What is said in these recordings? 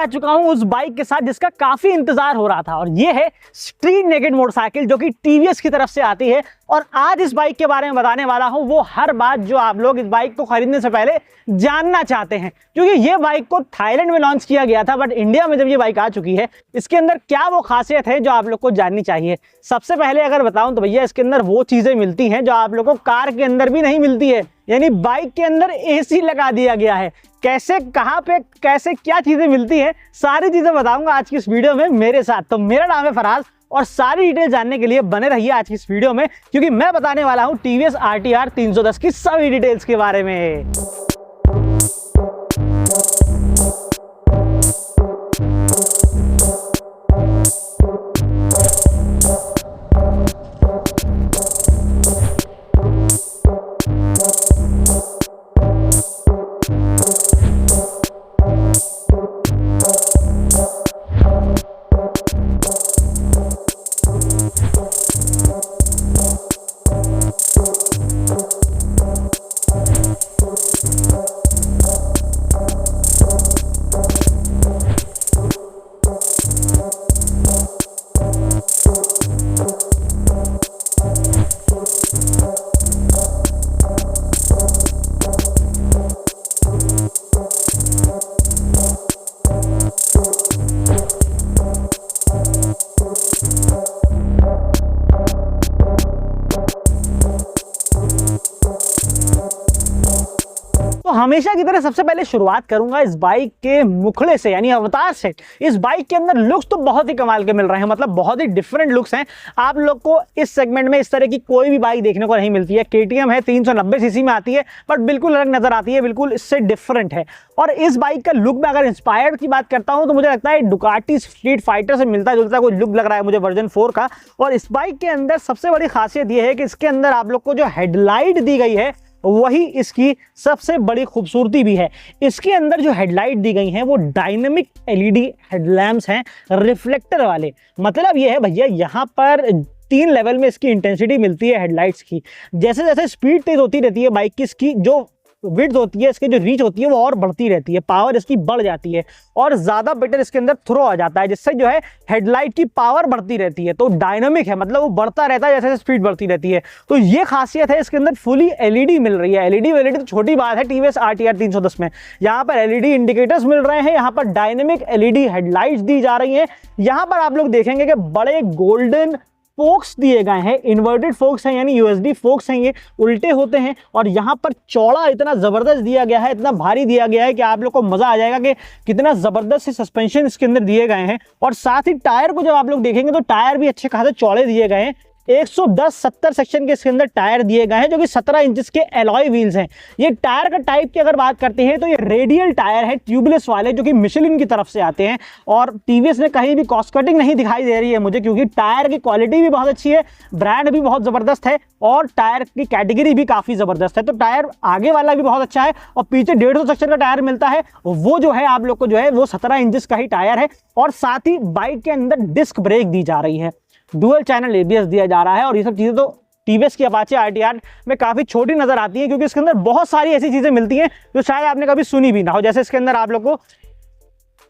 आ चुका हूं उस बाइक के साथ जिसका काफी इंतजार हो रहा था, और ये है स्ट्रीट नेकेड मोटरसाइकिल जो कि टीवीएस की तरफ से आती है। और आज इस बाइक के बारे में बताने वाला हूं वो हर बात जो आप लोग इस बाइक को खरीदने से पहले जानना चाहते हैं, क्योंकि ये बाइक को थाईलैंड में लॉन्च किया गया था, बट इंडिया में जब ये बाइक आ चुकी है इसके अंदर क्या वो खासियत है जो आप लोग को जाननी चाहिए। सबसे पहले अगर बताऊं तो भैया इसके अंदर वो चीजें मिलती हैं जो आप लोग को कार के अंदर भी नहीं मिलती है, यानी बाइक के अंदर एसी लगा दिया गया है। कैसे, कहां पे, कैसे, क्या चीजें मिलती हैं, सारी चीजें बताऊंगा आज की इस वीडियो में मेरे साथ। तो मेरा नाम है फराज और सारी डिटेल जानने के लिए बने रहिए आज की इस वीडियो में, क्योंकि मैं बताने वाला हूं टीवीएस RTR 310 की सभी डिटेल्स के बारे में। हमेशा की तरह सबसे पहले शुरुआत करूंगा इस बाइक के मुखड़े से, यानी अवतार से। इस बाइक के अंदर लुक्स तो बहुत ही कमाल के मिल रहे हैं, मतलब बहुत ही डिफरेंट लुक्स हैं। आप लोग को इस सेगमेंट में इस तरह की कोई भी बाइक देखने को नहीं मिलती है। KTM है, 390 सीसी में आती है, बट बिल्कुल अलग नजर आती है, बिल्कुल इससे डिफरेंट है। और इस बाइक का लुक में अगर इंस्पायर्ड की बात करता हूं तो मुझे लगता है डुकाटी स्ट्रीट फाइटर से मिलता जुलता कोई लुक लग रहा है मुझे वर्जन 4 का। और इस बाइक के अंदर सबसे बड़ी खासियत यह है कि इसके अंदर आप लोग को जो हेडलाइट दी गई है वही इसकी सबसे बड़ी खूबसूरती भी है। इसके अंदर जो हेडलाइट दी गई हैं वो डायनेमिक LED हेडलैम्प्स हैं, रिफ्लेक्टर वाले। मतलब ये है भैया, यहाँ पर 3 लेवल में इसकी इंटेंसिटी मिलती है हेडलाइट्स की। जैसे जैसे स्पीड तेज होती रहती है बाइक की, इसकी जो विड्थ होती है, इसकी जो रीच होती है वो और बढ़ती रहती है, पावर इसकी बढ़ जाती है और ज़्यादा बेटर इसके अंदर थ्रो आ जाता है, जिससे जो है हेडलाइट की पावर बढ़ती रहती है। तो डायनामिक है, मतलब वो बढ़ता रहता है जैसे जैसे स्पीड बढ़ती रहती है। तो ये खासियत है, इसके अंदर फुली LED मिल रही है। LED तो छोटी बात है टीवीएस RTR 310 में। यहाँ पर LED इंडिकेटर्स मिल रहे हैं, यहाँ पर डायनेमिक LED हेडलाइट्स दी जा रही हैं। यहाँ पर आप लोग देखेंगे कि बड़े गोल्डन फोक्स दिए गए हैं, इन्वर्टेड फोक्स हैं, यानी USD फोक्स हैं, ये उल्टे होते हैं। और यहाँ पर चौड़ा इतना जबरदस्त दिया गया है, इतना भारी दिया गया है कि आप लोग को मजा आ जाएगा कि कितना जबरदस्त से सस्पेंशन इसके अंदर दिए गए हैं। और साथ ही टायर को जब आप लोग देखेंगे तो टायर भी अच्छे खासे चौड़े दिए गए हैं। 110-70 सेक्शन के इसके अंदर टायर दिए गए हैं, जो कि 17 इंचेस के एलॉय व्हील्स हैं। ये टायर का टाइप की अगर बात करते हैं तो ये रेडियल टायर है, ट्यूबलेस वाले, जो कि मिशेलिन की तरफ से आते हैं। और टीवीएस ने कहीं भी कॉस्ट कटिंग नहीं दिखाई दे रही है मुझे, क्योंकि टायर की क्वालिटी भी बहुत अच्छी है, ब्रांड भी बहुत जबरदस्त है और टायर की कैटेगरी भी काफी जबरदस्त है। तो टायर आगे वाला भी बहुत अच्छा है और पीछे 150 सेक्शन का टायर मिलता है, वो जो है आप लोग को जो है वो 17 इंचेस का ही टायर है। और साथ ही बाइक के अंदर डिस्क ब्रेक दी जा रही है, डुअल चैनल ABS दिया जा रहा है। और ये सब चीजें तो टीवीएस की अपाचे RTR में काफी छोटी नजर आती है, क्योंकि इसके अंदर बहुत सारी ऐसी चीजें मिलती हैं जो शायद आपने कभी सुनी भी ना हो। जैसे इसके अंदर आप लोग को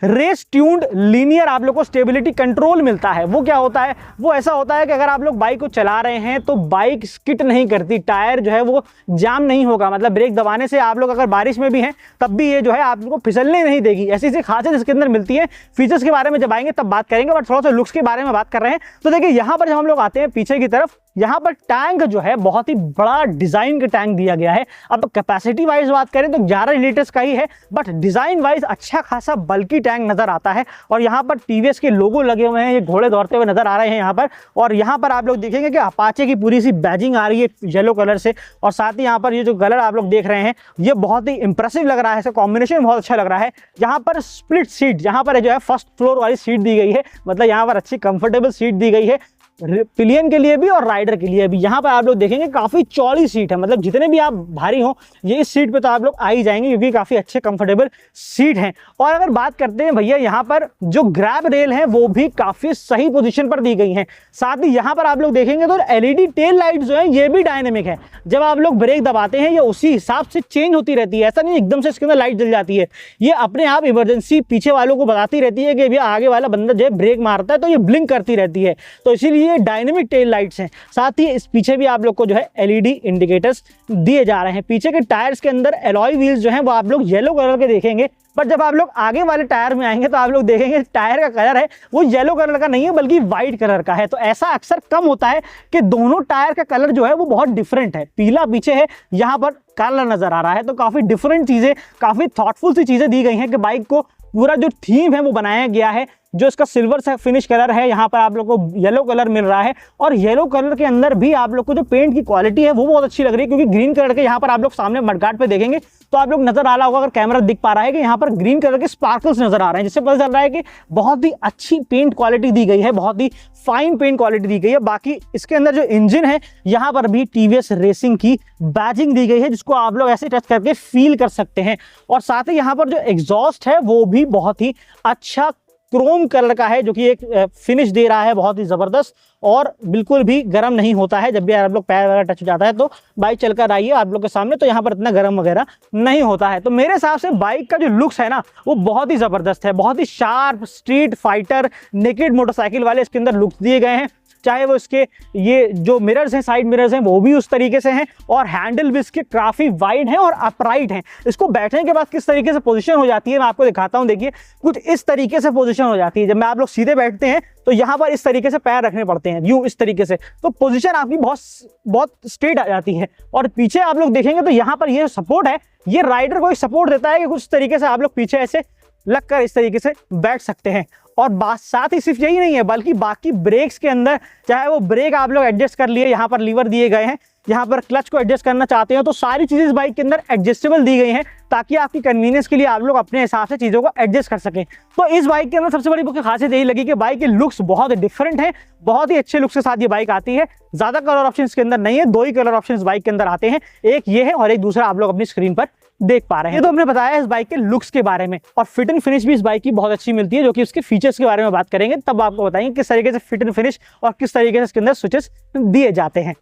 रेस ट्यून्ड लीनियर आप लोग को स्टेबिलिटी कंट्रोल मिलता है। वो क्या होता है? वो ऐसा होता है कि अगर आप लोग बाइक को चला रहे हैं तो बाइक स्किट नहीं करती, टायर जो है वो जाम नहीं होगा, मतलब ब्रेक दबाने से आप लोग अगर बारिश में भी हैं तब भी ये जो है आप लोग को फिसलने नहीं देगी। ऐसी ऐसी खासियत इसके अंदर मिलती है। फीचर्स के बारे में जब आएंगे तब बात करेंगे, बट थोड़ा सा लुक्स के बारे में बात कर रहे हैं। तो देखिए यहाँ पर जब हम लोग आते हैं पीछे की तरफ, यहाँ पर टैंक जो है बहुत ही बड़ा डिजाइन का टैंक दिया गया है। अब कैपेसिटी वाइज बात करें तो 11 लीटर्स का ही है, बट डिजाइन वाइज अच्छा खासा बल्कि टैंक नजर आता है। और यहाँ पर टीवीएस के लोगो लगे हुए हैं, ये घोड़े दौड़ते हुए नजर आ रहे हैं यहाँ पर। और यहाँ पर आप लोग देखेंगे कि अपाचे की पूरी सी बैजिंग आ रही है येलो कलर से, और साथ ही यहाँ पर ये जो कलर आप लोग देख रहे हैं ये बहुत ही इंप्रेसिव लग रहा है, इसका कॉम्बिनेशन बहुत अच्छा लग रहा है। यहाँ पर स्प्लिट सीट, यहाँ पर जो है फर्स्ट फ्लोर वाली सीट दी गई है, मतलब यहाँ पर अच्छी कंफर्टेबल सीट दी गई है। पिलियन के लिए भी और राइडर के लिए भी। यहाँ पर आप लोग देखेंगे काफी चौड़ी सीट है, मतलब जितने भी आप भारी हो ये इस सीट पे तो आप लोग आ ही जाएंगे, क्योंकि काफी अच्छे कंफर्टेबल सीट हैं। और अगर बात करते हैं भैया, यहाँ पर जो ग्रैब रेल है वो भी काफी सही पोजीशन पर दी गई हैं। साथ ही यहाँ पर आप लोग देखेंगे तो एलईडी टेल लाइट जो है ये भी डायनेमिक है, जब आप लोग ब्रेक दबाते हैं ये उसी हिसाब से चेंज होती रहती है, ऐसा नहीं एकदम से इसके अंदर लाइट जल जाती है, ये अपने आप इमरजेंसी पीछे वालों को बताती रहती है कि भैया आगे वाला बंदा जो है ब्रेक मारता है तो ये ब्लिंक करती रहती है, तो इसीलिए डायनेमिक टेल लाइट्स हैं। साथ ही इस पीछे भी आप लोग को जो है एलईडी इंडिकेटर्स दिए जा रहे हैं। पीछे के टायर्स के अंदर एलॉय व्हील्स जो हैं वो आप लोग येलो कलर के देखेंगे, पर जब आप लोग आगे वाले टायर में आएंगे तो आप लोग देखेंगे टायर का कलर है वो येलो कलर का नहीं है बल्कि व्हाइट कलर का है। तो ऐसा अक्सर कम होता है कि दोनों टायर का कलर जो है वो बहुत डिफरेंट है, पीला पीछे है, यहाँ पर काला नजर आ रहा है। तो काफी डिफरेंट चीजें, काफी थॉटफुल सी चीजें दी गई हैं कि बाइक को पूरा जो थीम है वो बनाया गया है। जो इसका सिल्वर से फिनिश कलर है, यहाँ पर आप लोग को येलो कलर मिल रहा है, और येलो कलर के अंदर भी आप लोग को जो पेंट की क्वालिटी है वो बहुत अच्छी लग रही है, क्योंकि ग्रीन कलर के यहाँ पर आप लोग सामने मडगार्ड पे देखेंगे तो आप लोग नजर आ रहा होगा, अगर कैमरा दिख पा रहा है कि यहाँ पर ग्रीन कलर के स्पार्कल्स नजर आ रहे हैं, जिससे पता चल रहा है कि बहुत ही अच्छी पेंट क्वालिटी दी गई है, बहुत ही फाइन पेंट क्वालिटी दी गई है। बाकी इसके अंदर जो इंजन है यहाँ पर भी टीवीएस रेसिंग की बैजिंग दी गई है, जिसको आप लोग ऐसे टच करके फील कर सकते हैं। और साथ ही यहाँ पर जो एग्जॉस्ट है वो भी बहुत ही अच्छा क्रोम कलर का है, जो कि एक फिनिश दे रहा है बहुत ही जबरदस्त, और बिल्कुल भी गर्म नहीं होता है। जब भी आप लोग पैर वगैरह टच हो जाता है तो बाइक चलकर आइए आप लोग के सामने तो यहाँ पर इतना गर्म वगैरह नहीं होता है। तो मेरे हिसाब से बाइक का जो लुक्स है ना वो बहुत ही जबरदस्त है, बहुत ही sharp street fighter naked motorcycle वाले इसके अंदर लुक्स दिए गए हैं। चाहे वो इसके ये जो मिरर्स हैं, साइड मिरर्स हैं, वो भी उस तरीके से हैं, और हैंडल भी इसके काफी वाइड हैं और अपराइट हैं। इसको बैठने के बाद किस तरीके से पोजीशन हो जाती है मैं आपको दिखाता हूं। देखिए कुछ इस तरीके से पोजीशन हो जाती है। जब मैं आप लोग सीधे बैठते हैं तो यहाँ पर इस तरीके से पैर रखने पड़ते हैं, यूं इस तरीके से, तो पोजीशन आपकी बहुत स्ट्रेट आ जाती है। और पीछे आप लोग देखेंगे तो यहाँ पर ये सपोर्ट है, ये राइडर को एक सपोर्ट देता है कि कुछ तरीके से आप लोग पीछे ऐसे लगकर इस तरीके से बैठ सकते हैं। और बात साथ ही सिर्फ यही नहीं है, बल्कि बाकी ब्रेक्स के अंदर चाहे वो ब्रेक आप लोग एडजस्ट कर लिए, यहाँ पर लीवर दिए गए हैं, यहाँ पर क्लच को एडजस्ट करना चाहते हो तो सारी चीजें इस बाइक के अंदर एडजस्टेबल दी गई हैं, ताकि आपकी कन्वीनियंस के लिए आप लोग अपने हिसाब से चीजों को एडजस्ट कर सकें। तो इस बाइक के अंदर सबसे बड़ी मुख्य खासियत यही लगी कि बाइक के लुक्स बहुत डिफरेंट है, बहुत ही अच्छे लुक्स के साथ ये बाइक आती है। ज्यादा कलर ऑप्शन के अंदर नहीं है, 2 ही कलर ऑप्शन बाइक के अंदर आते हैं, एक ये है और एक दूसरा आप लोग अपनी स्क्रीन पर देख पा रहे हैं। ये तो हमने बताया इस बाइक के लुक्स के बारे में, और फिट एंड फिनिश भी इस बाइक की बहुत अच्छी मिलती है, जो कि उसके फीचर्स के बारे में बात करेंगे तब आपको बताएंगे किस तरीके से फिट एंड फिनिश और किस तरीके से इसके अंदर स्विचेस दिए जाते हैं।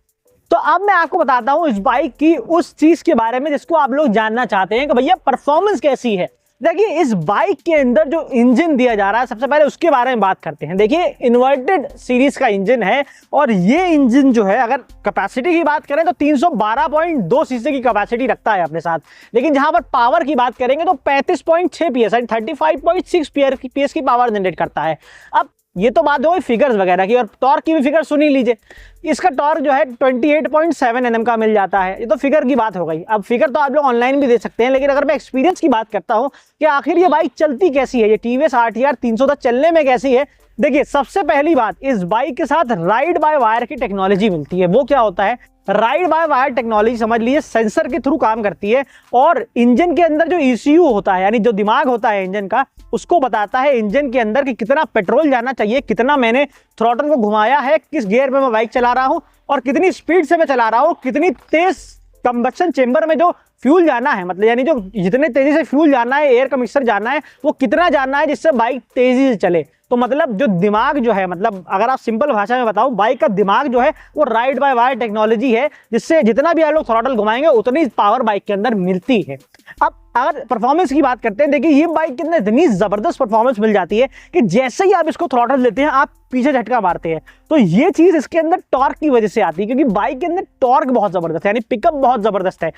तो अब मैं आपको बताता हूं इस बाइक की उस चीज के बारे में जिसको आप लोग जानना चाहते हैं कि भैया परफॉर्मेंस कैसी है। देखिए इस बाइक के अंदर जो इंजन दिया जा रहा है, सबसे पहले उसके बारे में बात करते हैं। देखिए इन्वर्टेड सीरीज का इंजन है, और ये इंजन जो है अगर कैपेसिटी की बात करें तो 312.2 सीसी की कैपेसिटी रखता है अपने साथ, लेकिन जहां पर पावर की बात करेंगे तो 35.6 PS 35.6 PS की पावर जनरेट करता है। अब ये तो बात हो गई फिगर्स वगैरह की, और टॉर्क की भी फिगर सुन ही लीजिए। इसका टॉर्क जो है 28.7 Nm का मिल जाता है। ये तो फिगर की बात हो गई। अब फिगर तो आप लोग ऑनलाइन भी दे सकते हैं, लेकिन अगर मैं एक्सपीरियंस की बात करता हूं कि आखिर ये बाइक चलती कैसी है, ये TVS RTR 310 चलने में कैसी है। देखिए सबसे पहली बात, इस बाइक के साथ राइड बाय वायर की टेक्नोलॉजी मिलती है। वो क्या होता है? राइड बाय वायर टेक्नोलॉजी समझ लीजिए सेंसर के थ्रू काम करती है, और इंजन के अंदर जो ECU होता है, यानी जो दिमाग होता है इंजन का, उसको बताता है इंजन के अंदर कि कितना पेट्रोल जाना चाहिए, कितना मैंने थ्रॉटल को घुमाया है, किस गियर पे मैं बाइक चला रहा हूं, और कितनी स्पीड से मैं चला रहा हूं, कितनी तेज कंबशन चेंबर में जो फ्यूल जाना है, मतलब यानी जो जितने तेजी से फ्यूल जाना है, एयर का मिक्सचर जाना है, वो कितना जाना है जिससे बाइक तेजी से चले। तो मतलब जो दिमाग जो है, मतलब अगर आप सिंपल भाषा में बताओ, बाइक का दिमाग जो है वो राइड बाय वायर टेक्नोलॉजी है, जिससे जितना भी आप लोग थ्रॉटल घुमाएंगे उतनी पावर बाइक के अंदर मिलती है। अब अगर परफॉर्मेंस की बात करते हैं, देखिए ये बाइक के अंदर इतनी जबरदस्त परफॉर्मेंस मिल जाती है कि जैसे ही आप इसको थ्रॉटल देते हैं आप पीछे झटका मारते हैं। तो ये चीज इसके अंदर टॉर्क की वजह से आती है, क्योंकि बाइक के अंदर टॉर्क बहुत जबरदस्त है, यानी पिकअप बहुत जबरदस्त है।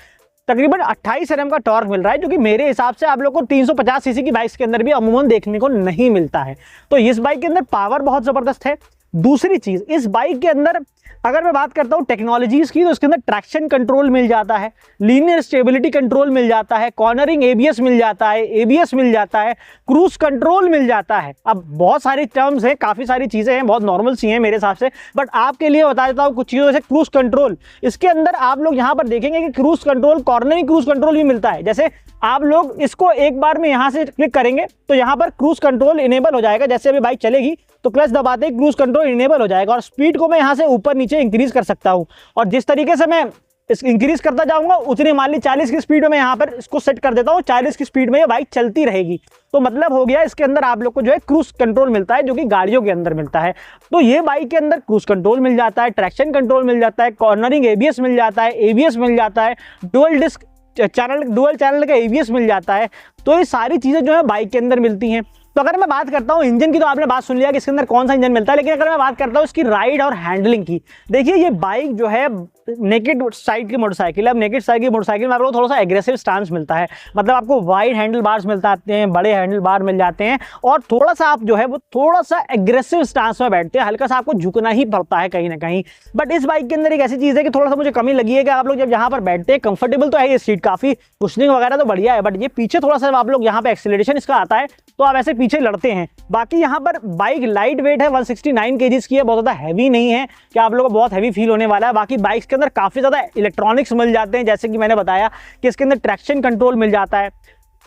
तकरीबन 28 Nm का टॉर्क मिल रहा है, जो कि मेरे हिसाब से आप लोग को 350 सीसी की बाइक्स के अंदर भी अमूमन देखने को नहीं मिलता है। तो इस बाइक के अंदर पावर बहुत जबरदस्त है। दूसरी चीज, इस बाइक के अंदर अगर मैं बात करता हूं टेक्नोलॉजीज की, तो इसके अंदर ट्रैक्शन कंट्रोल मिल जाता है, लीनियर स्टेबिलिटी कंट्रोल मिल जाता है, कॉर्नरिंग ABS मिल जाता है, ABS मिल जाता है, क्रूज कंट्रोल मिल जाता है। अब बहुत सारी टर्म्स हैं, काफी सारी चीजें हैं, बहुत नॉर्मल सी हैं मेरे हिसाब से, बट आपके लिए बता देता हूं कुछ चीजों, जैसे क्रूज कंट्रोल। इसके अंदर आप लोग यहां पर देखेंगे कि cruise control, cornering cruise control भी मिलता है। जैसे आप लोग इसको एक बार में यहां से क्लिक करेंगे तो यहां पर क्रूज कंट्रोल इनेबल हो जाएगा। जैसे अभी बाइक चलेगी तो क्लच दबाते ही क्रूज कंट्रोल इनेबल हो जाएगा और स्पीड को मैं यहाँ से ऊपर नीचे इंक्रीज कर सकता हूँ। और जिस तरीके से मैं इस इंक्रीज करता जाऊंगा उतनी, मान ली 40 की स्पीड में मैं यहाँ पर इसको सेट कर देता हूँ, 40 की स्पीड में ये बाइक चलती रहेगी। तो मतलब हो गया इसके अंदर आप लोग को जो है क्रूज कंट्रोल मिलता है, जो कि गाड़ियों के अंदर मिलता है। तो ये बाइक के अंदर क्रूज कंट्रोल मिल जाता है, ट्रैक्शन कंट्रोल मिल जाता है, कॉर्नरिंग एबीएस मिल जाता है, एबीएस मिल जाता है, डुअल चैनल का एबीएस मिल जाता है। तो ये सारी चीजें जो है बाइक के अंदर मिलती हैं। तो अगर मैं बात करता हूँ इंजन की, तो आपने बात सुन लिया कि इसके अंदर कौन सा इंजन मिलता है, लेकिन अगर मैं बात करता हूँ इसकी राइड और हैंडलिंग की, देखिए ये बाइक जो है नेकेड साइड की मोटरसाइकिल है। अब नेकेड साइड की मोटरसाइकिल में आपको थोड़ा सा एग्रेसिव स्टांस मिलता है, मतलब आपको वाइड हैंडल बार्स मिलते हैं, बड़े हैंडल बार मिल जाते हैं और थोड़ा सा आप जो है वो थोड़ा सा एग्रेसिव स्टांस में बैठते हैं, हल्का सा आपको झुकना ही पड़ता है कहीं ना कहीं। बट इस बाइक के अंदर एक ऐसी चीज़ है कि थोड़ा सा मुझे कमी लगी है कि आप लोग जब यहाँ पर बैठते हैं, कंफर्टेबल तो है ये सीट, काफ़ी कुशनिंग वगैरह तो बढ़िया है, बट ये पीछे थोड़ा सा आप लोग यहाँ पे एक्सीलरेशन इसका आता है तो आप ऐसे पीछे लड़ते हैं। बाकी यहाँ पर बाइक लाइट वेट है, 169 kg की है, बहुत ज़्यादा हैवी नहीं है कि आप लोगों को बहुत हैवी फील होने वाला है। बाकी बाइक्स के अंदर काफ़ी ज़्यादा इलेक्ट्रॉनिक्स मिल जाते हैं, जैसे कि मैंने बताया कि इसके अंदर ट्रैक्शन कंट्रोल मिल जाता है,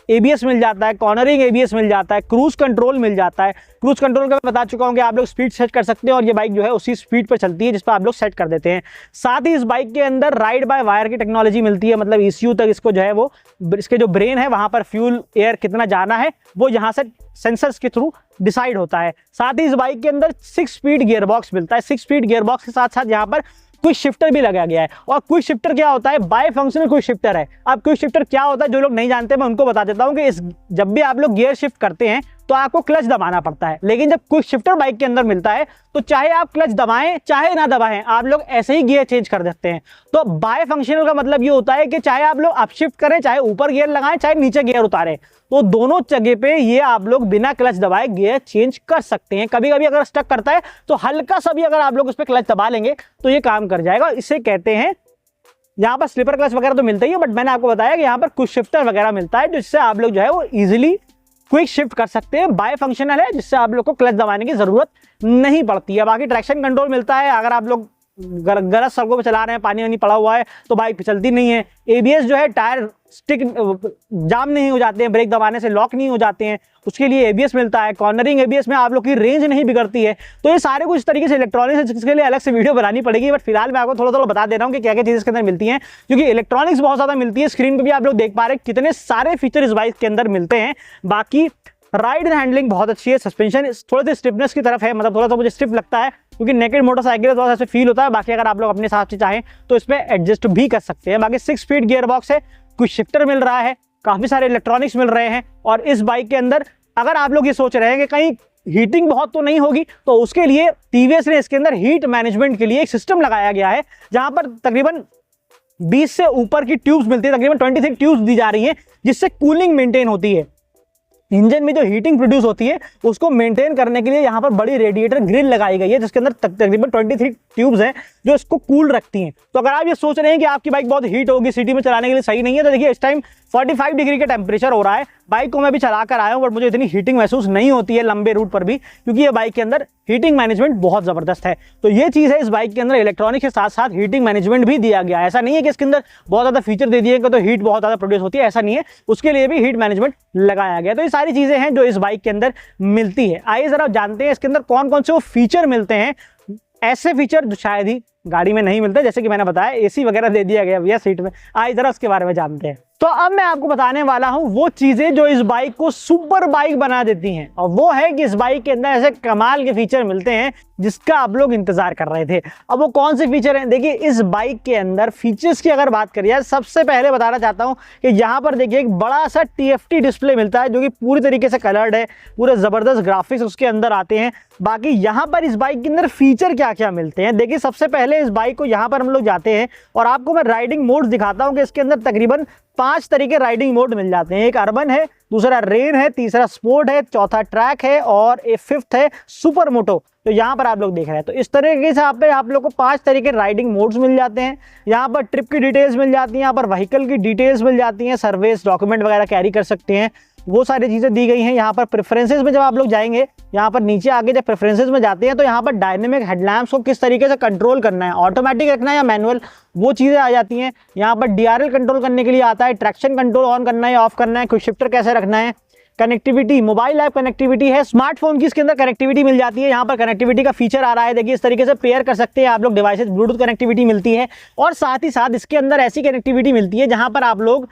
एबीएस मिल जाता है, कॉर्नरिंग एबीएस मिल जाता है, क्रूज कंट्रोल मिल जाता है। क्रूज कंट्रोल का मैं बता चुका हूं कि आप लोग स्पीड सेट कर सकते हैं और ये बाइक जो है उसी स्पीड पर चलती है जिस पर आप लोग सेट कर देते हैं। साथ ही इस बाइक के अंदर राइड बाय वायर की टेक्नोलॉजी मिलती है, मतलब ईसीयू तक इसको जो है वो इसके जो ब्रेन है वहां पर फ्यूल एयर कितना जाना है वो यहाँ से सेंसर्स के थ्रू डिसाइड होता है। साथ ही इस बाइक के अंदर 6 स्पीड गियर बॉक्स मिलता है। 6 स्पीड गियर बॉक्स के साथ साथ यहाँ पर क्विक शिफ्टर भी लगाया गया है। और क्विक शिफ्टर क्या होता है, बाय फंक्शनल क्विक शिफ्टर है। अब क्विक शिफ्टर क्या होता है, जो लोग नहीं जानते मैं उनको बता देता हूं कि जब भी आप लोग गियर शिफ्ट करते हैं तो आपको क्लच दबाना पड़ता है, लेकिन जब क्विक शिफ्टर बाइक के अंदर मिलता है तो चाहे आप क्लच दबाएं चाहे ना दबाएं, आप लोग ऐसे ही गियर चेंज कर देते हैं। तो बाय फंक्शनल का मतलब ये होता है कि चाहे आप लोग अप शिफ्ट करें, चाहे ऊपर गियर लगाएं, चाहे नीचे गियर उतारें, तो दोनों जगह पे ये आप लोग बिना क्लच दबाए गियर चेंज कर सकते हैं। कभी कभी अगर स्टक करता है तो हल्का सा भी अगर आप लोग उस पर क्लच दबा लेंगे तो ये काम कर जाएगा। इसे कहते हैं, यहाँ पर स्लीपर क्लच वगैरह तो मिलता ही है, बट मैंने आपको बताया कि यहाँ पर क्विक शिफ्टर वगैरह मिलता है जिससे आप लोग जो है वो इजीली क्विक शिफ्ट कर सकते हैं। बाय फंक्शनल है जिससे आप लोग को क्लच दबाने की जरूरत नहीं पड़ती है। बाकी ट्रैक्शन कंट्रोल मिलता है, अगर आप लोग गलत सड़कों पे चला रहे हैं, पानी वानी पड़ा हुआ है तो बाइक फिसलती नहीं है। एबीएस जो है टायर स्टिक जाम नहीं हो जाते हैं, ब्रेक दबाने से लॉक नहीं हो जाते हैं, उसके लिए एबीएस मिलता है। कॉर्नरिंग एबीएस में आप लोग की रेंज नहीं बिगड़ती है। तो ये सारे कुछ तरीके से इलेक्ट्रॉनिक्स है जिसके लिए अलग से वीडियो बनानी पड़ेगी, बट फिलहाल मैं आपको थोड़ा थोड़ा बता दे रहा हूँ कि क्या क्या चीज़ इसके अंदर मिलती हैं, क्योंकि इलेक्ट्रॉनिक्स बहुत ज़्यादा मिलती है। स्क्रीन पर भी आप लोग देख पा रहे हैं कितने सारे फीचर इस बाइक के अंदर मिलते हैं। बाकी राइड एंड हैंडलिंग बहुत अच्छी है, सस्पेंशन थोड़े से स्टिफनेस की तरफ है, मतलब थोड़ा सा मुझे स्टिफ लगता है क्योंकि नेकेड मोटरसाइकिल थोड़ा सा फील होता है। बाकी अगर आप लोग अपने हिसाब से चाहें तो इसमें एडजस्ट भी कर सकते हैं। बाकी 6 स्पीड गियर बॉक्स है, कुछ शिफ्टर मिल रहा है, काफी सारे इलेक्ट्रॉनिक्स मिल रहे हैं। और इस बाइक के अंदर अगर आप लोग ये सोच रहे हैं कि कहीं हीटिंग बहुत तो नहीं होगी, तो उसके लिए टीवीएस ने इसके अंदर हीट मैनेजमेंट के लिए एक सिस्टम लगाया गया है, जहां पर तकरीबन 20 से ऊपर की ट्यूब्स मिलती है, तकरीबन 23 ट्यूब्स दी जा रही है जिससे कूलिंग मेंटेन होती है। इंजन में जो हीटिंग प्रोड्यूस होती है उसको मेंटेन करने के लिए यहाँ पर बड़ी रेडिएटर ग्रिल लगाई गई है जिसके अंदर तकरीबन 23 ट्यूब्स हैं जो इसको कूल रखती हैं। तो अगर आप ये सोच रहे हैं कि आपकी बाइक बहुत हीट होगी, सिटी में चलाने के लिए सही नहीं है, तो देखिए इस टाइम 45 डिग्री का टेम्परेचर हो रहा है। बाइक को मैं भी चला कर आया हूँ, बट मुझे इतनी हीटिंग महसूस नहीं होती है लंबे रूट पर भी, क्योंकि ये बाइक के अंदर हीटिंग मैनेजमेंट बहुत ज़बरदस्त है। तो ये चीज़ है, इस बाइक के अंदर इलेक्ट्रॉनिक के साथ साथ हीटिंग मैनेजमेंट भी दिया गया है। ऐसा नहीं है कि इसके अंदर बहुत ज़्यादा फीचर दे दिए तो हीट बहुत ज़्यादा प्रोड्यूस होती है, ऐसा नहीं है, उसके लिए भी हीट मैनेजमेंट लगाया गया। तो ये सारी चीज़ें हैं जो इस बाइक के अंदर मिलती है। आइए ज़रा जानते हैं इसके अंदर कौन कौन से वो फीचर मिलते हैं, ऐसे फीचर जो शायद ही गाड़ी में नहीं मिलते, जैसे कि मैंने बताया एसी वगैरह दे दिया गया भैया सीट में। आइए जरा उसके बारे में जानते हैं। तो अब मैं आपको बताने वाला हूं वो चीजें जो इस बाइक को सुपर बाइक बना देती हैं, और वो है कि इस बाइक के अंदर ऐसे कमाल के फीचर मिलते हैं जिसका आप लोग इंतजार कर रहे थे। अब वो कौन से फीचर हैं, देखिए इस बाइक के अंदर फीचर्स की अगर बात करिए, सबसे पहले बताना चाहता हूं कि यहाँ पर देखिए एक बड़ा सा TFT डिस्प्ले मिलता है जो कि पूरी तरीके से कलर्ड है, पूरे जबरदस्त ग्राफिक्स उसके अंदर आते हैं। बाकी यहाँ पर इस बाइक के अंदर फीचर क्या क्या मिलते हैं, देखिए सबसे पहले इस बाइक को यहाँ पर हम लोग जाते हैं और आपको मैं राइडिंग मोड्स दिखाता हूँ कि इसके अंदर तकरीबन 5 तरीके राइडिंग मोड मिल जाते हैं। एक अर्बन है, दूसरा रेन है, तीसरा स्पोर्ट है, चौथा ट्रैक है और एक 5th है सुपर मोटो। तो यहाँ पर आप लोग देख रहे हैं, तो इस तरीके से आप लोग को 5 तरीके राइडिंग मोड्स मिल जाते हैं। यहाँ पर ट्रिप की डिटेल्स मिल जाती हैं, यहाँ पर व्हीकल की डिटेल्स मिल जाती हैं, सर्विस डॉक्यूमेंट वगैरह कैरी कर सकते हैं, वो सारी चीज़ें दी गई हैं। यहाँ पर प्रेफरेंसेस में जब आप लोग जाएंगे, यहाँ पर नीचे आगे जब प्रेफरेंसेस में जाते हैं तो यहाँ पर डायनेमिक हेडलैम्प्स को किस तरीके से कंट्रोल करना है, ऑटोमेटिक रखना है या मैनुअल, वो चीज़ें आ जाती हैं। यहाँ पर DRL कंट्रोल करने के लिए आता है, ट्रैक्शन कंट्रोल ऑन करना है या ऑफ करना है, क्विक शिफ्टर कैसे रखना है, कनेक्टिविटी, मोबाइल ऐप कनेक्टिविटी है, स्मार्टफोन की इसके अंदर कनेक्टिविटी मिल जाती है। यहाँ पर कनेक्टिविटी का फीचर आ रहा है, देखिए इस तरीके से पेयर कर सकते हैं आप लोग डिवाइसेस, ब्लूटूथ कनेक्टिविटी मिलती है। और साथ ही साथ इसके अंदर ऐसी कनेक्टिविटी मिलती है जहां पर आप लोग,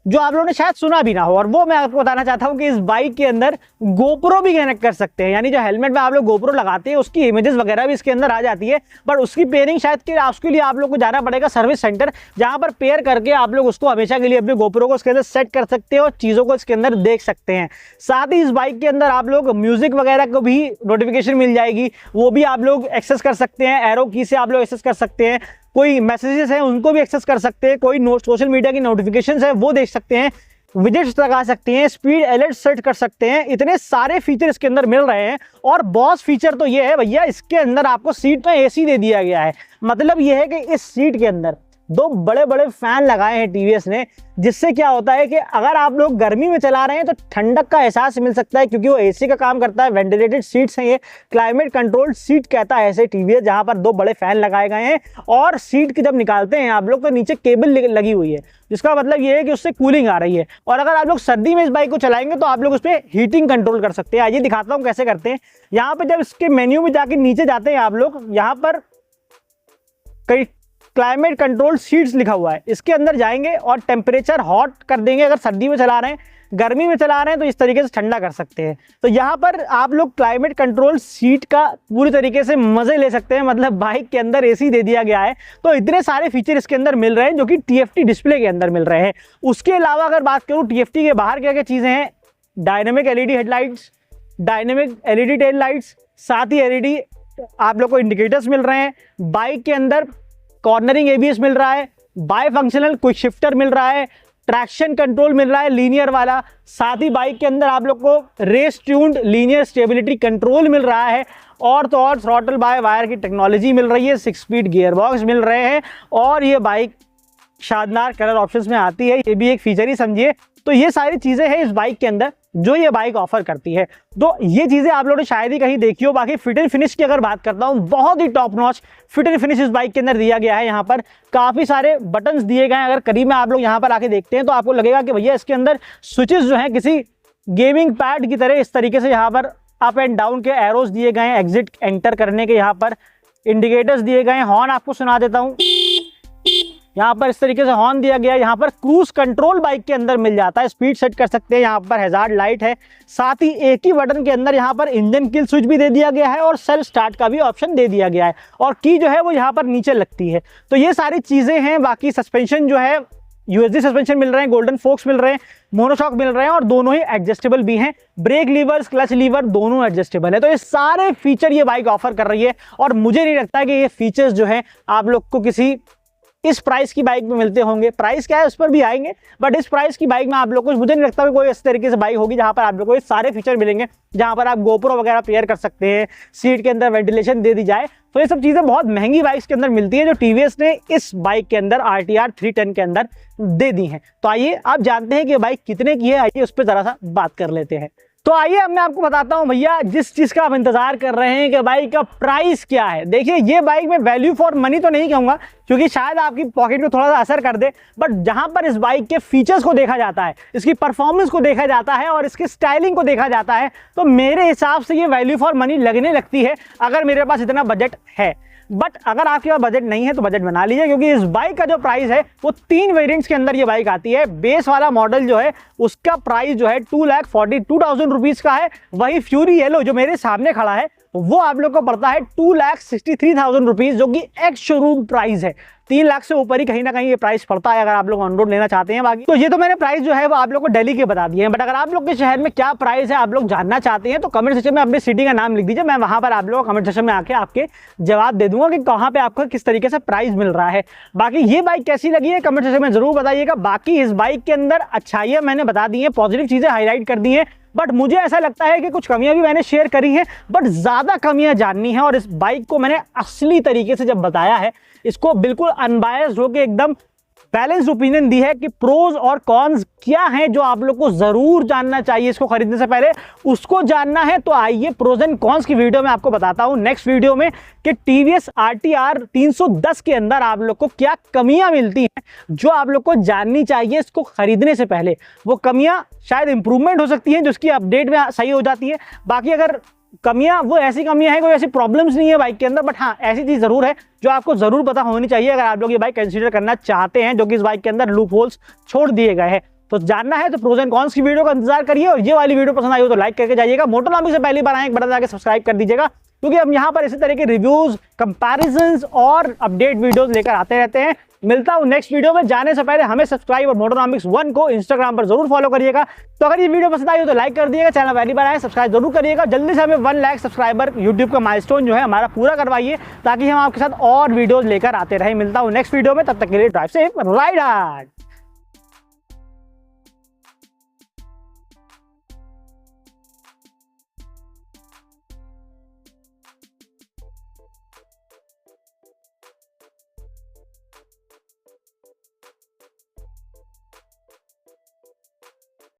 जो आप लोगों ने शायद सुना भी ना हो, और वो मैं आपको बताना चाहता हूं कि इस बाइक के अंदर गोप्रो भी कनेक्ट कर सकते हैं। यानी जो हेलमेट में आप लोग गोप्रो लगाते हैं उसकी इमेजेस वगैरह भी इसके अंदर आ जाती है, बट उसकी पेयरिंग शायद कि उसके लिए आप लोग को जाना पड़ेगा सर्विस सेंटर, जहां पर पेयर करके आप लोग उसको हमेशा के लिए अपने गोप्रो को इसके अंदर सेट कर सकते हैं और चीज़ों को इसके अंदर देख सकते हैं। साथ ही इस बाइक के अंदर आप लोग म्यूजिक वगैरह को भी नोटिफिकेशन मिल जाएगी, वो भी आप लोग एक्सेस कर सकते हैं, एरो की से आप लोग एक्सेस कर सकते हैं, कोई मैसेजेस हैं उनको भी एक्सेस कर सकते हैं, कोई सोशल मीडिया की नोटिफिकेशंस है वो देख सकते हैं, विजेट्स लगा सकते हैं, स्पीड अलर्ट सेट कर सकते हैं। इतने सारे फीचर इसके अंदर मिल रहे हैं। और बॉस फीचर तो ये है भैया, इसके अंदर आपको सीट में एसी दे दिया गया है। मतलब ये है कि इस सीट के अंदर दो बड़े बड़े फैन लगाए हैं टीवीएस ने, जिससे क्या होता है कि अगर आप लोग गर्मी में चला रहे हैं तो ठंडक का एहसास मिल सकता है, क्योंकि वो एसी का काम करता है। वेंटिलेटेड सीट्स हैं, ये क्लाइमेट कंट्रोल्ड सीट कहता है ऐसे टीवीएस, जहां पर दो बड़े फैन लगाए गए हैं। और सीट की जब निकालते हैं आप लोग तो नीचे केबल लगी हुई है, जिसका मतलब ये है कि उससे कूलिंग आ रही है। और अगर आप लोग सर्दी में इस बाइक को चलाएंगे तो आप लोग उस पर हीटिंग कंट्रोल कर सकते हैं। आइए दिखाता हूँ कैसे करते हैं। यहाँ पे जब इसके मेन्यू में जाके नीचे जाते हैं आप लोग, यहाँ पर कई क्लाइमेट कंट्रोल सीट्स लिखा हुआ है, इसके अंदर जाएंगे और टेम्परेचर हॉट कर देंगे। अगर सर्दी में चला रहे हैं, गर्मी में चला रहे हैं तो इस तरीके से ठंडा कर सकते हैं। तो यहाँ पर आप लोग क्लाइमेट कंट्रोल सीट का पूरी तरीके से मजे ले सकते हैं। मतलब बाइक के अंदर एसी दे दिया गया है। तो इतने सारे फीचर इसके अंदर मिल रहे हैं जो कि TFT डिस्प्ले के अंदर मिल रहे हैं। उसके अलावा अगर बात करूँ TFT के बाहर क्या क्या चीज़ें हैं, dynamic LED headlights, dynamic LED tail lights, साथ ही LED आप लोग को इंडिकेटर्स मिल रहे हैं। बाइक के अंदर कॉर्नरिंग ABS मिल रहा है, बाय फंक्शनल क्विक शिफ्टर मिल रहा है, ट्रैक्शन कंट्रोल मिल रहा है लीनियर वाला। साथ ही बाइक के अंदर आप लोग को race tuned linear stability control मिल रहा है। और तो और थ्रॉटल बाय वायर की टेक्नोलॉजी मिल रही है, 6 स्पीड गियर बॉक्स मिल रहे हैं। और ये बाइक शानदार कलर ऑप्शंस में आती है, ये भी एक फीचर ही समझिए। तो ये सारी चीज़ें हैं इस बाइक के अंदर जो ये बाइक ऑफर करती है। तो ये चीज़ें आप लोगों ने शायद ही कहीं देखी हो। बाकी फिट एंड फिनिश की अगर बात करता हूँ, बहुत ही top notch fit and finish इस बाइक के अंदर दिया गया है। यहाँ पर काफ़ी सारे बटन्स दिए गए हैं। अगर करीब में आप लोग यहाँ पर आके देखते हैं तो आपको लगेगा कि भैया इसके अंदर स्विचेस जो हैं किसी गेमिंग पैड की तरह इस तरीके से यहाँ पर अप एंड डाउन के एरोज दिए गए हैं, एग्जिट एंटर करने के यहाँ पर इंडिकेटर्स दिए गए हैं। हॉर्न आपको सुना देता हूँ, यहाँ पर इस तरीके से हॉर्न दिया गया है। यहाँ पर क्रूज कंट्रोल बाइक के अंदर मिल जाता है, स्पीड सेट कर सकते हैं। यहाँ पर हैजार्ड लाइट है। साथ ही एक ही बटन के अंदर यहाँ पर इंजन किल स्विच भी दे दिया गया है और सेल्फ स्टार्ट का भी ऑप्शन दे दिया गया है। और की जो है वो यहाँ पर नीचे लगती है। तो ये सारी चीज़ें हैं। बाकी सस्पेंशन जो है USD सस्पेंशन मिल रहे हैं, गोल्डन फोक्स मिल रहे हैं, मोनोशॉक मिल रहे हैं और दोनों ही एडजस्टेबल भी हैं। ब्रेक लीवर्स, क्लच लीवर दोनों एडजस्टेबल है। तो ये सारे फीचर ये बाइक ऑफर कर रही है। और मुझे नहीं लगता कि ये फीचर्स जो है आप लोग को किसी इस प्राइस की बाइक में मिलते होंगे। प्राइस क्या है उस पर भी आएंगे, बट इस प्राइस की बाइक में आप लोग को मुझे नहीं लगता कि कोई इस तरीके से बाइक होगी जहां पर आप लोग को ये सारे फीचर मिलेंगे, जहां पर आप गोप्रो वगैरह पेयर कर सकते हैं, सीट के अंदर वेंटिलेशन दे दी जाए। तो ये सब चीज़ें बहुत महंगी बाइक्स के अंदर मिलती है जो TVS ने इस बाइक के अंदर RTR 310 के अंदर दे दी है। तो आइए आप जानते हैं कि बाइक कितने की है, आइए उस पर जरा सा बात कर लेते हैं। तो आइए अब मैं आपको बताता हूं भैया, जिस चीज़ का आप इंतजार कर रहे हैं कि बाइक का प्राइस क्या है। देखिए ये बाइक में वैल्यू फॉर मनी तो नहीं कहूँगा, क्योंकि शायद आपकी पॉकेट में थोड़ा सा असर कर दे, बट जहां पर इस बाइक के फीचर्स को देखा जाता है, इसकी परफॉर्मेंस को देखा जाता है और इसकी स्टाइलिंग को देखा जाता है, तो मेरे हिसाब से ये वैल्यू फॉर मनी लगने लगती है, अगर मेरे पास इतना बजट है। बट अगर आपके पास बजट नहीं है तो बजट बना लीजिए, क्योंकि इस बाइक का जो प्राइस है वो 3 वेरिएंट्स के अंदर ये बाइक आती है। बेस वाला मॉडल जो है उसका प्राइस जो है 2,42,000 रुपीज़ का है। वही फ्यूरी येलो जो मेरे सामने खड़ा है वो आप लोग को पड़ता है 2,63,000 रुपीज़, जो कि एक्स शोरूम प्राइस है। 3 लाख से ऊपर ही कहीं ना कहीं ये प्राइस पड़ता है अगर आप लोग ऑन रोड लेना चाहते हैं। बाकी तो ये तो मैंने प्राइस जो है वो आप लोग को दिल्ली के बता दिए हैं, बट अगर आप लोग के शहर में क्या प्राइस है आप लोग जानना चाहते हैं तो कमेंट सेक्शन में अपनी सिटी का नाम लिख दीजिए। मैं वहां पर आप लोग कमेंट सेक्शन में आके आपके जवाब दे दूंगा कि कहाँ पे आपको किस तरीके से प्राइस मिल रहा है। बाकी ये बाइक कैसी लगी है कमेंट सेक्शन में जरूर बताइएगा। बाकी इस बाइक के अंदर अच्छाइयाँ मैंने बता दी है, पॉजिटिव चीज़ें हाईलाइट कर दी हैं, बट मुझे ऐसा लगता है कि कुछ कमियां भी मैंने शेयर करी हैं, बट ज़्यादा कमियां जाननी है। और इस बाइक को मैंने असली तरीके से जब बताया है, इसको बिल्कुल अनबायस्ड होकर एकदम बैलेंस्ड ओपिनियन दी है कि प्रोज और कॉन्स क्या हैं जो आप लोग को जरूर जानना चाहिए इसको खरीदने से पहले। उसको जानना है तो आइए प्रोज एंड कॉन्स की वीडियो में आपको बताता हूं नेक्स्ट वीडियो में कि टीवीएस RTR 310 के अंदर आप लोग को क्या कमियां मिलती हैं जो आप लोग को जाननी चाहिए इसको खरीदने से पहले। वो कमियां शायद इंप्रूवमेंट हो सकती हैं जो उसकी अपडेट में सही हो जाती है, बाकी अगर कमियां वो ऐसी कमियां हैं, कोई ऐसी प्रॉब्लम्स नहीं है बाइक के अंदर, बट हाँ ऐसी चीज जरूर है जो आपको जरूर पता होनी चाहिए अगर आप लोग ये बाइक कंसीडर करना चाहते हैं, जो कि इस बाइक के अंदर लूप होल्स छोड़ दिए गए हैं। तो जानना है तो प्रोज एंड कॉन्स की वीडियो का इंतजार करिए, और ये वाली वीडियो पसंद आई हो तो लाइक करके जाइएगा। मोटोनॉमिक्स से पहली बार आए एक बटन दबा के सब्सक्राइब कर दीजिएगा, क्योंकि हम यहाँ पर इसी तरह के रिव्यूज, कंपैरिजंस और अपडेट वीडियोस लेकर आते रहते हैं। मिलता हूं नेक्स्ट वीडियो में। जाने से पहले हमें सब्सक्राइब और मोटोनॉमिक्स 1 को इंस्टाग्राम पर जरूर फॉलो करिएगा। तो अगर ये वीडियो पसंद आई हो तो लाइक कर दिएगा, चैनल पहली बार आए सब्सक्राइब जरूर करिएगा। जल्दी से हमें 1 लाख सब्सक्राइबर यूट्यूब का माइलस्टोन जो है हमारा पूरा करवाइए, ताकि हम आपके साथ और वीडियोस लेकर आते रहे। मिलता हूं नेक्स्ट वीडियो में, तब तक के लिए ड्राइव सेफ, राइड हार्ड।